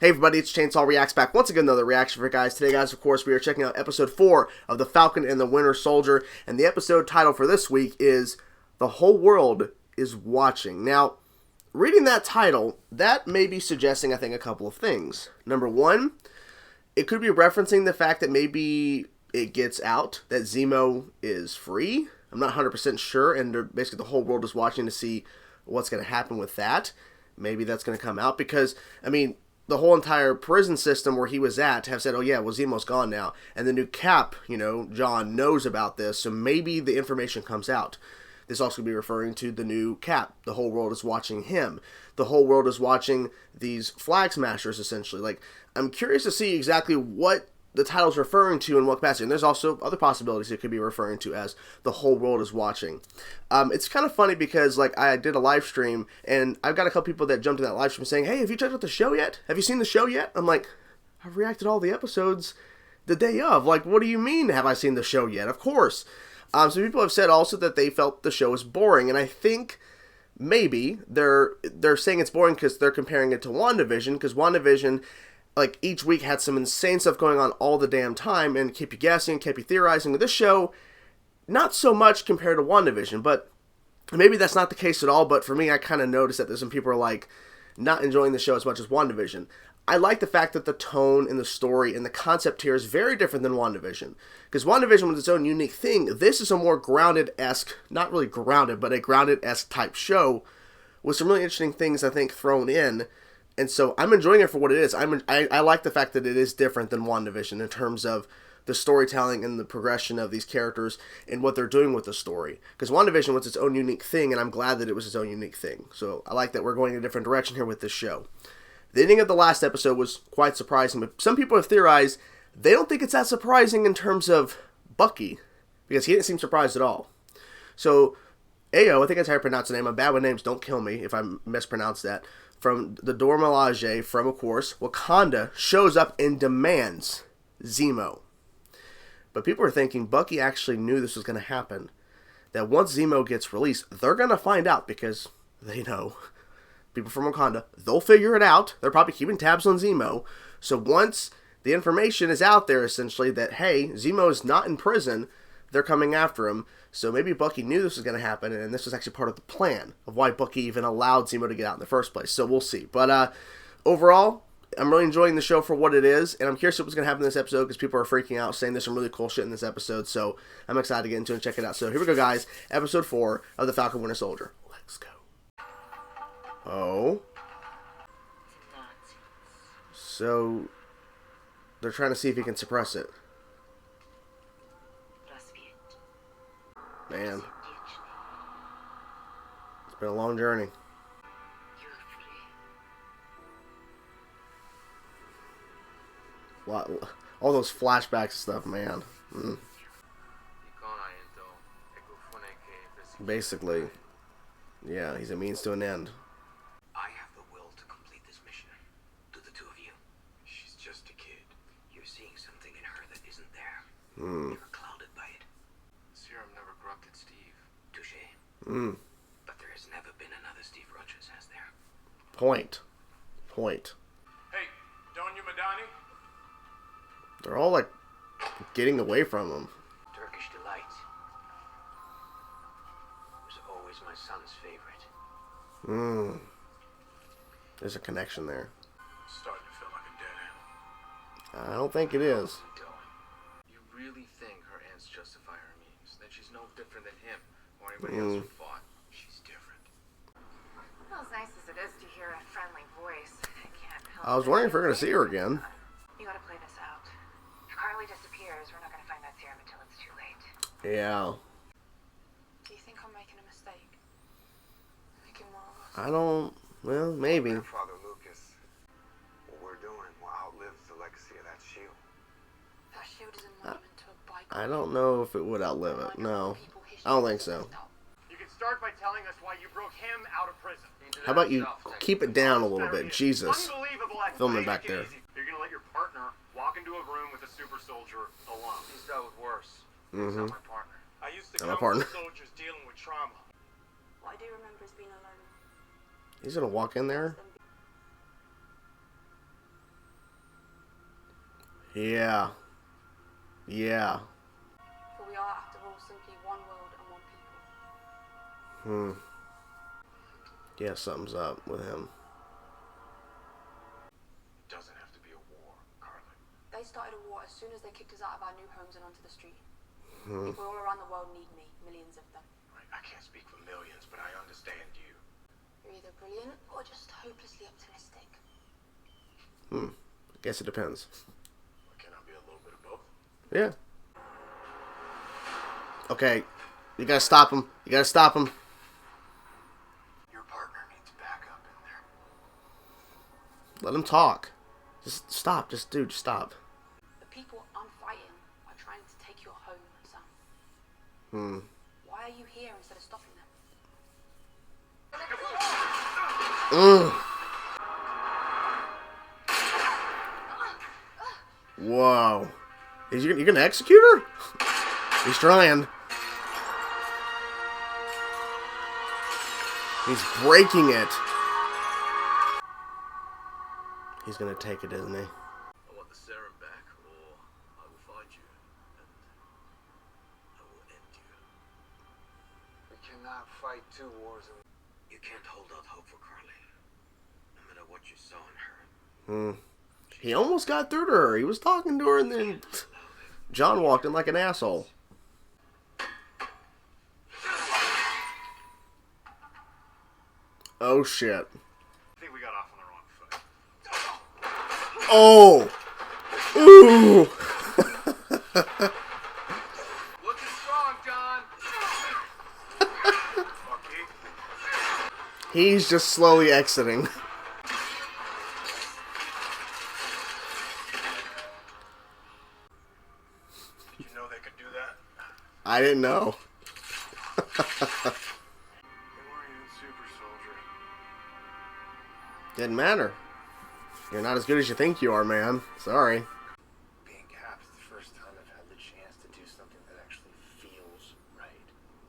Hey everybody, it's Chainsaw Reacts back once again, another reaction for you guys. Today, guys, of course, we are checking out episode 4 of The Falcon and the Winter Soldier, and the episode title for this week is The Whole World is Watching. Now, reading that title, that may be suggesting, I think, a couple of things. Number one, it could be referencing the fact that maybe it gets out that Zemo is free. I'm not 100% sure, and basically the whole world is watching to see what's going to happen with that. Maybe that's going to come out because, I mean, the whole entire prison system where he was at have said, oh yeah, well, Zemo's gone now. And the new Cap, John knows about this, so maybe the information comes out. This also could be referring to the new Cap. The whole world is watching him. The whole world is watching these flag smashers, essentially. Like, I'm curious to see exactly what the title's referring to and what capacity. And there's also other possibilities it could be referring to as the whole world is watching. It's kind of funny because, like, I did a live stream, and I've got a couple people that jumped in that live stream saying, hey, have you checked out the show yet? Have you seen the show yet? I'm like, I've reacted to all the episodes the day of. Like, what do you mean, have I seen the show yet? Of course. So people have said also that they felt the show was boring, and I think maybe they're saying it's boring because they're comparing it to WandaVision, because WandaVision, like, each week had some insane stuff going on all the damn time and kept you guessing, kept you theorizing. With this show, not so much compared to WandaVision, but maybe that's not the case at all. But for me, I kind of noticed that there's some people are, like, not enjoying the show as much as WandaVision. I like the fact that the tone and the story and the concept here is very different than WandaVision. Because WandaVision was its own unique thing. This is a more grounded-esque, not really grounded, but a grounded-esque type show with some really interesting things, I think, thrown in. And so I'm enjoying it for what it is. I like the fact that it is different than WandaVision in terms of the storytelling and the progression of these characters and what they're doing with the story. Because WandaVision was its own unique thing, and I'm glad that it was its own unique thing. So I like that we're going in a different direction here with this show. The ending of the last episode was quite surprising, but some people have theorized they don't think it's that surprising in terms of Bucky, because he didn't seem surprised at all. So Ayo, I think that's how you pronounce the name. I'm bad with names, don't kill me if I mispronounce that. From the Dora Milaje from, of course, Wakanda, shows up and demands Zemo. But people are thinking Bucky actually knew this was going to happen. That once Zemo gets released, they're going to find out because they know. People from Wakanda, they'll figure it out. They're probably keeping tabs on Zemo. So once the information is out there, essentially, that, hey, Zemo is not in prison, they're coming after him. So maybe Bucky knew this was going to happen, and this was actually part of the plan of why Bucky even allowed Zemo to get out in the first place. So we'll see. But overall, I'm really enjoying the show for what it is, and I'm curious what's going to happen in this episode because people are freaking out, saying there's some really cool shit in this episode. So I'm excited to get into it and check it out. So here we go, guys. Episode 4 of The Falcon Winter Soldier. Let's go. Oh. So they're trying to see if he can suppress it. Man, it's been a long journey. All those flashbacks and stuff, man. Basically, yeah, he's a means to an end. I have the will to complete this mission. To the two of you. She's just a kid. You're seeing something in her that isn't there. You're clouded by it. Serum never corrupted Steve. Touché. But there has never been another Steve Rogers, has there? Point. Hey, don't you, Madani? They're all, like, getting away from him. Turkish Delight was always my son's favorite. There's a connection there. It's starting to feel like a dead end. I don't think it is. You really think her ends justify her means? That she's no different than him or anybody else who fought? She's different. Well, as nice as it is to hear a friendly voice, I can't help I was wondering if we're going to see her again. You gotta play this out. If Carly disappears, we're not gonna find that serum until it's too late. Yeah. Do you think I'm making a mistake? Thinking more of us? I don't... Well, maybe. Father Lucas, what we're doing will outlive the legacy of that shield. That shield is a monument to a bygone. I don't know if it would outlive it. No. I don't think so. You can start by telling us why you broke him out of prison. How about you keep it down a little bit? Jesus. Unbelievable. Filming back there. You're gonna let your partner walk into a room with a super soldier alone. He's dealt with worse. He's not my partner. I used to Not my come partner. with soldiers dealing with trauma. Why do you remember us being alone? He's going to walk in there? Yeah. Yeah. For we are, after all, simply one world and one people. Yeah, something's up with him. It doesn't have to be a war, Carly. They started a war as soon as they kicked us out of our new homes and onto the street. People all around the world need me, millions of them. Right, I can't speak for millions, but I understand you. You're either brilliant or just hopelessly optimistic. I guess it depends. Can I be a little bit of both? Yeah. Okay. You gotta stop him. You gotta stop him. Your partner needs backup in there. Let him talk. Just stop. Just, dude, just stop. The people I'm fighting are trying to take your home, Sam. Why are you here instead of stopping them? Whoa. You gonna execute her? He's trying. He's breaking it. He's gonna take it, isn't he? I want the serum back, or I will find you, and I will end you. We cannot fight two wars in... You can't hold out hope for Carly. No matter what you saw in her. He almost got through to her. He was talking to her, and then John walked in like an asshole. Oh, shit. I think we got off on the wrong foot. Oh! Ooh! Looking strong, John. He's just slowly exiting. You know they could do that? I didn't know. They weren't even super soldier. Didn't matter. You're not as good as you think you are, man. Sorry. Being Cap's the first time I've had the chance to do something that actually feels right.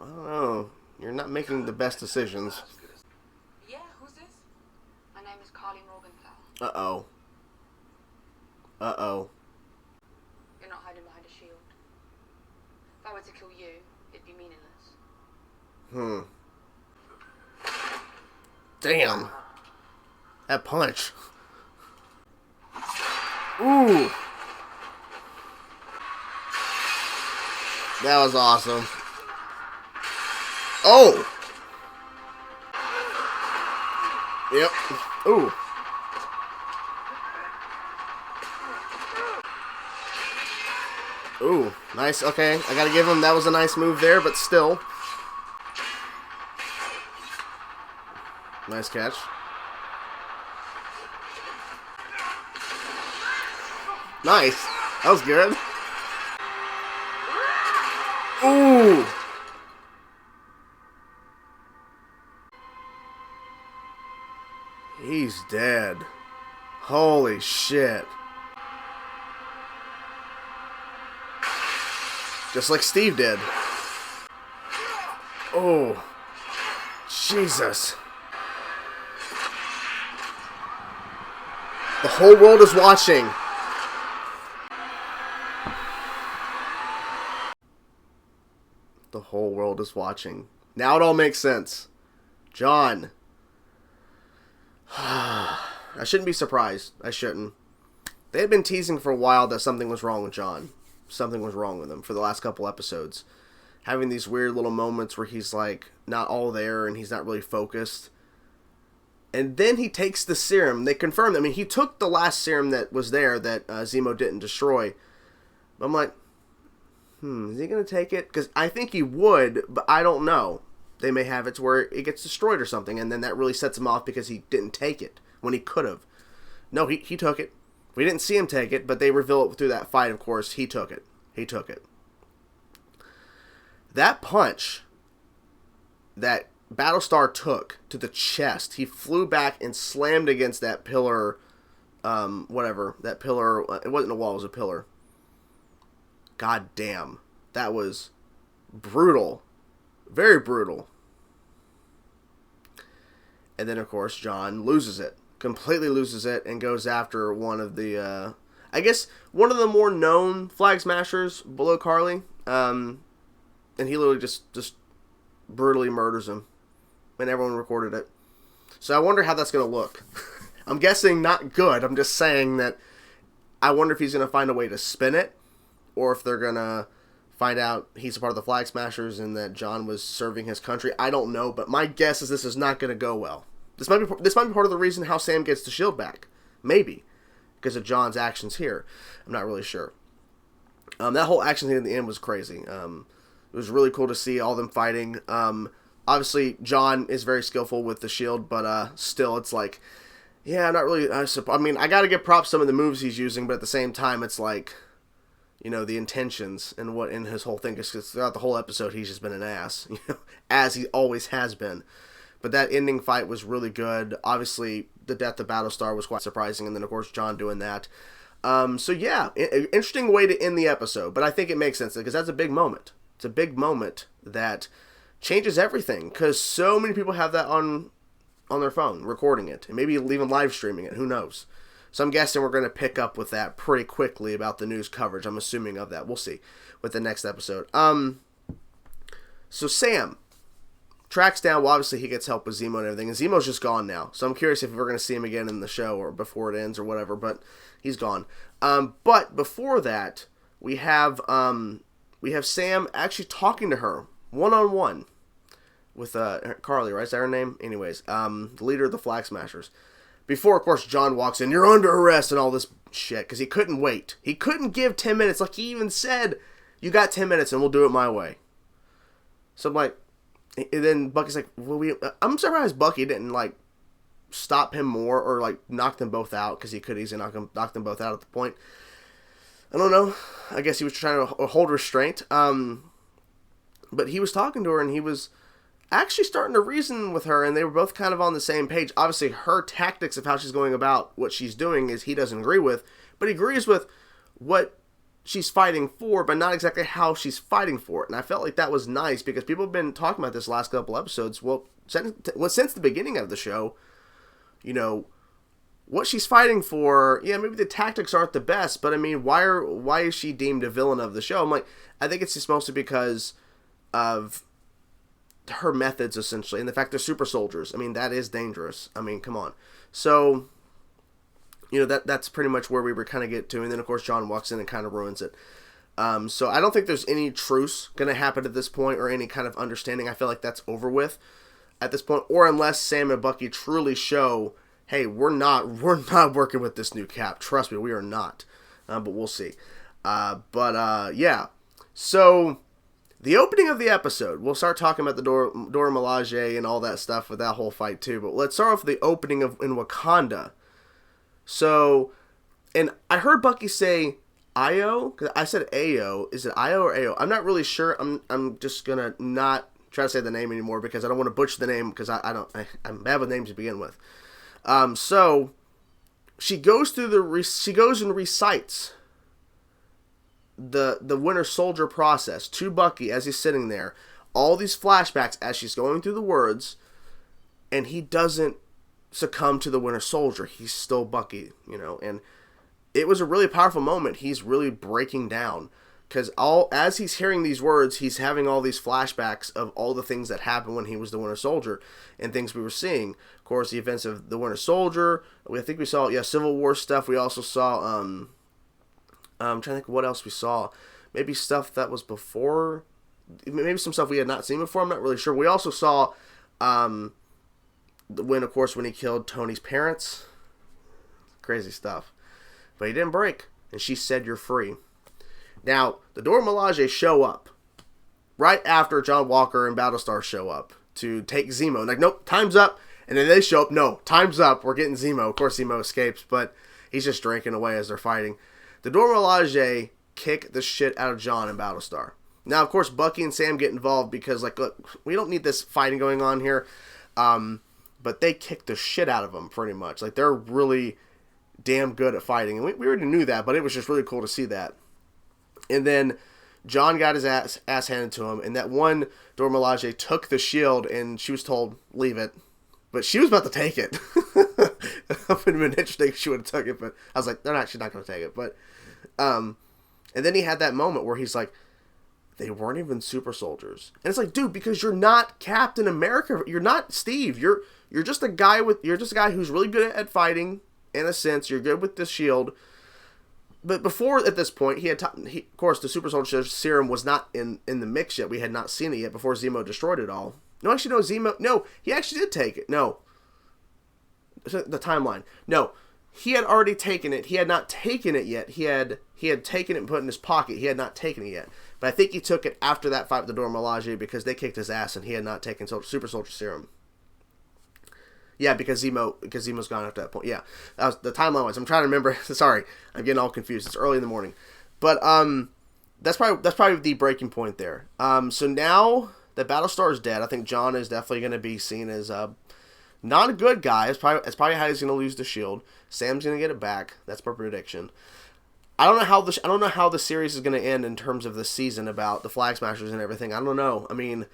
I don't know. You're not making the best decisions. Yeah, who's this? My name is Carly Morgenthau. Uh-oh. Uh-oh. You're not hiding behind a shield. If I were to kill you, it'd be meaningless. Damn. That punch. Ooh. That was awesome. Oh. Yep. Ooh. Ooh. Nice. Okay. I gotta give him, that was a nice move there, but still. Nice catch. Nice. That was good. Ooh. He's dead. Holy shit. Just like Steve did. Oh. Jesus. The whole world is watching. The whole world is watching. Now it all makes sense. John. I shouldn't be surprised. I shouldn't. They had been teasing for a while that something was wrong with John. Something was wrong with him for the last couple episodes. Having these weird little moments where he's like not all there and he's not really focused. And then he takes the serum. They confirmed. I mean, he took the last serum that was there that Zemo didn't destroy. But I'm like, is he going to take it? Because I think he would, but I don't know. They may have it to where it gets destroyed or something, and then that really sets him off because he didn't take it when he could have. No, he took it. We didn't see him take it, but they reveal it through that fight, of course. He took it. He took it. That punch that Battlestar took to the chest, he flew back and slammed against that pillar, whatever. That pillar, it wasn't a wall, it was a pillar. God damn. That was brutal. Very brutal. And then, of course, John loses it. Completely loses it and goes after one of the... I guess one of the more known Flag Smashers below Carly. And he literally just brutally murders him. And everyone recorded it. So I wonder how that's going to look. I'm guessing not good. I'm just saying that I wonder if he's going to find a way to spin it. Or if they're going to find out he's a part of the Flag Smashers and that John was serving his country. I don't know. But my guess is this is not going to go well. This might be part of the reason how Sam gets the shield back. Maybe. Because of John's actions here. I'm not really sure. That whole action scene at the end was crazy. It was really cool to see all them fighting. Obviously, John is very skillful with the shield, but still, it's like, yeah, not really. I mean, I got to give props to some of the moves he's using, but at the same time, it's like, you know, the intentions and what in his whole thing. Because throughout the whole episode, he's just been an ass, you know, as he always has been. But that ending fight was really good. Obviously, the death of Battlestar was quite surprising, and then, of course, John doing that. So, yeah, interesting way to end the episode, but I think it makes sense because that's a big moment. It's a big moment that changes everything because so many people have that on their phone, recording it, and maybe even live streaming it. Who knows? So I'm guessing we're going to pick up with that pretty quickly about the news coverage. I'm assuming of that. We'll see with the next episode. So Sam tracks down. Well, obviously he gets help with Zemo and everything, and Zemo's just gone now. So I'm curious if we're going to see him again in the show or before it ends or whatever. But he's gone. But before that, we have Sam actually talking to her one-on-one with Carly, right? Is that her name? Anyways, the leader of the Flag Smashers. Before, of course, John walks in, you're under arrest and all this shit, because he couldn't wait. He couldn't give 10 minutes, like he even said, you got 10 minutes and we'll do it my way. So I'm like, and then Bucky's like, well, I'm surprised Bucky didn't, like, stop him more or, like, knock them both out, because he could easily knock them both out at the point. I don't know. I guess he was trying to hold restraint. But he was talking to her, and he was actually starting to reason with her, and they were both kind of on the same page. Obviously, her tactics of how she's going about what she's doing is he doesn't agree with, but he agrees with what she's fighting for, but not exactly how she's fighting for it. And I felt like that was nice, because people have been talking about this last couple episodes. Well, since the beginning of the show, you know, what she's fighting for, yeah, maybe the tactics aren't the best, but I mean, why is she deemed a villain of the show? I'm like, I think it's just mostly because of her methods, essentially, and the fact they're super soldiers. I mean, that is dangerous. I mean, come on. So, you know, that's pretty much where we were kind of get to, and then, of course, John walks in and kind of ruins it. So I don't think there's any truce going to happen at this point, or any kind of understanding. I feel like that's over with at this point, or unless Sam and Bucky truly show, hey, we're not working with this new Cap. Trust me, we are not. But we'll see. Yeah. So the opening of the episode, we'll start talking about the Dora Milaje and all that stuff with that whole fight too. But let's start off with the opening in Wakanda. So, and I heard Bucky say Io, because I said Ao. Is it Io or Ao? I'm not really sure. I'm just gonna not try to say the name anymore, because I don't want to butcher the name, because I'm bad with names to begin with. So she goes through she goes and recites the Winter Soldier process to Bucky as he's sitting there. All these flashbacks as she's going through the words, and he doesn't succumb to the Winter Soldier. He's still Bucky, you know, and it was a really powerful moment. He's really breaking down, because as he's hearing these words, he's having all these flashbacks of all the things that happened when he was the Winter Soldier and things we were seeing. Of course, the events of the Winter Soldier. I think we saw, Civil War stuff. We also saw, I'm trying to think what else we saw. Maybe stuff that was before, maybe some stuff we had not seen before. I'm not really sure. We also saw, when he killed Tony's parents. Crazy stuff. But he didn't break, and she said, you're free. Now, the Dora Milaje show up right after John Walker and Battlestar show up to take Zemo. Like, nope, time's up. And then they show up, no, time's up, we're getting Zemo. Of course, Zemo escapes, but he's just drinking away as they're fighting. The Dora Milaje kick the shit out of John and Battlestar. Now, of course, Bucky and Sam get involved because, like, look, we don't need this fighting going on here. But they kick the shit out of them, pretty much. Like, they're really damn good at fighting. And we already knew that, but it was just really cool to see that. And then John got his ass handed to him, and that one Dora Milaje took the shield, and she was told, leave it. But she was about to take it. It would have been interesting if she would have took it, but I was like, she's not going to take it. But, and then he had that moment where he's like, they weren't even super soldiers. And it's like, dude, because you're not Captain America. You're not Steve. You're just a guy who's really good at fighting, in a sense. You're good with the shield. But before, at this point, of course, the super soldier serum was not in the mix yet. We had not seen it yet before Zemo destroyed it all. No, he actually did take it. No. The timeline. No. He had already taken it. He had not taken it yet. He had taken it and put it in his pocket. He had not taken it yet. But I think he took it after that fight with the Dora Milaje because they kicked his ass and he had not taken super soldier serum. Yeah, because Zemo's gone after that point. Yeah, that was the timeline was. I'm trying to remember. Sorry, I'm getting all confused. It's early in the morning, but that's probably the breaking point there. So now that Battlestar is dead, I think John is definitely going to be seen as not a good guy. It's probably how he's going to lose the shield. Sam's going to get it back. That's my prediction. I don't know how the series is going to end in terms of the season about the Flag Smashers and everything. I don't know. I mean,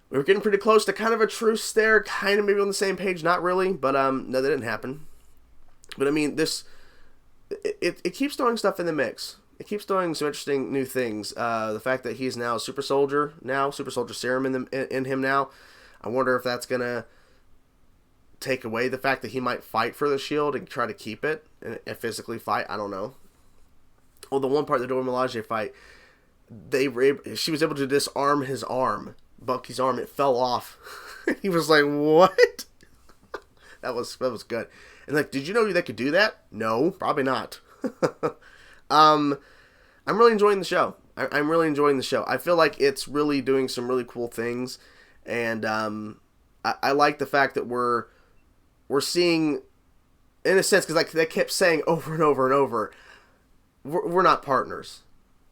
we were getting pretty close to kind of a truce there, kind of maybe on the same page, not really, but no, that didn't happen. But I mean, it keeps throwing stuff in the mix. It keeps throwing some interesting new things. The fact that he's now a super soldier serum in him now. I wonder if that's gonna take away the fact that he might fight for the shield and try to keep it and physically fight. I don't know. Well, the one part of the Dora Milaje fight, she was able to disarm his arm. Bucky's arm, it fell off. He was like, what? that was good. And like, did you know they could do that? No, probably not. I'm really enjoying the show. I'm really enjoying the show. I feel like it's really doing some really cool things. And I like the fact that we're seeing, in a sense, because like they kept saying over and over and over, we're not partners.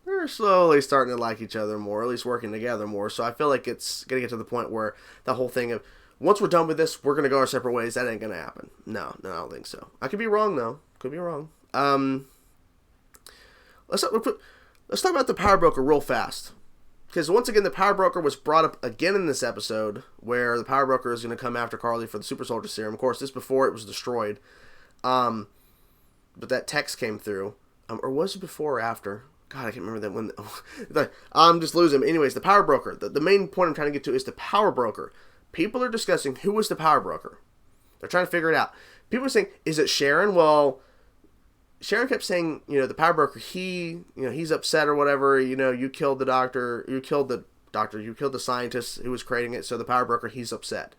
We're slowly starting to like each other more, at least working together more. So I feel like it's going to get to the point where the whole thing of, once we're done with this, we're going to go our separate ways. That ain't going to happen. No, I don't think so. I could be wrong, though. Could be wrong. Let's talk about the Power Broker real fast. Because once again, the Power Broker was brought up again in this episode, where the Power Broker is going to come after Carly for the Super Soldier Serum. Of course, this before it was destroyed. But that text came through. Or was it before or after? God, I can't remember that when. I'm just losing. Anyways, the Power Broker. The main point I'm trying to get to is the Power Broker. People are discussing who was the Power Broker. They're trying to figure it out. People are saying, is it Sharon? Well, Sharon kept saying, the Power Broker, he's upset or whatever. You killed the doctor. You killed the scientist who was creating it. So the Power Broker, he's upset.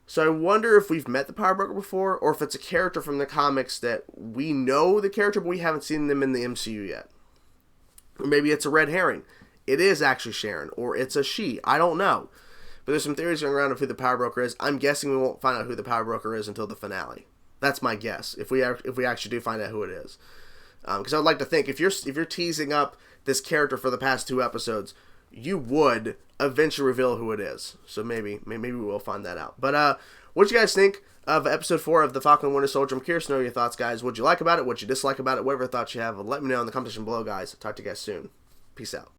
So I wonder if we've met the Power Broker before, or if it's a character from the comics that we know the character, but we haven't seen them in the MCU yet. Or maybe it's a red herring. It is actually Sharon, or it's a she. I don't know. But there's some theories going around of who the Power Broker is. I'm guessing we won't find out who the Power Broker is until the finale. That's my guess, if we actually do find out who it is. Because I'd like to think, if you're teasing up this character for the past 2 episodes, you would eventually reveal who it is. So maybe we will find that out. But what do you guys think of episode 4 of The Falcon and Winter Soldier? I'm curious to know your thoughts, guys. What you like about it? What you dislike about it? Whatever thoughts you have, let me know in the comment section below, guys. Talk to you guys soon. Peace out.